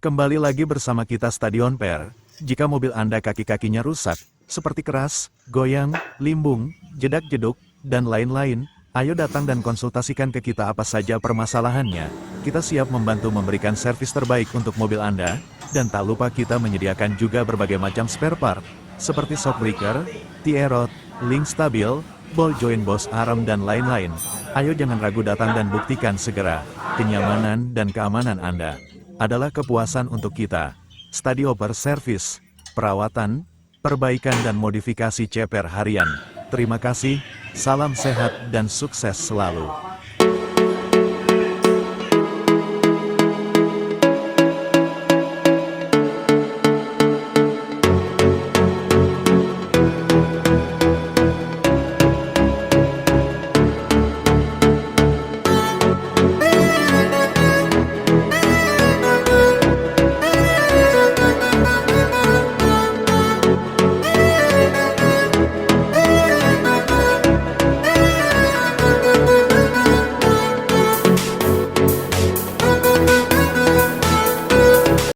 Kembali lagi bersama kita Stadion Per. Jika mobil Anda kaki-kakinya rusak, seperti keras, goyang, limbung, jedak-jeduk, dan lain-lain, ayo datang dan konsultasikan ke kita apa saja permasalahannya. Kita siap membantu memberikan servis terbaik untuk mobil Anda, dan tak lupa kita menyediakan juga berbagai macam spare part, seperti shock breaker, tie-rod, link stabil, ball joint Bos Aram dan lain-lain. Ayo jangan ragu datang dan buktikan segera, kenyamanan dan keamanan Anda adalah kepuasan untuk kita. Stadioper Service, perawatan, perbaikan dan modifikasi ceper harian. Terima kasih, salam sehat dan sukses selalu.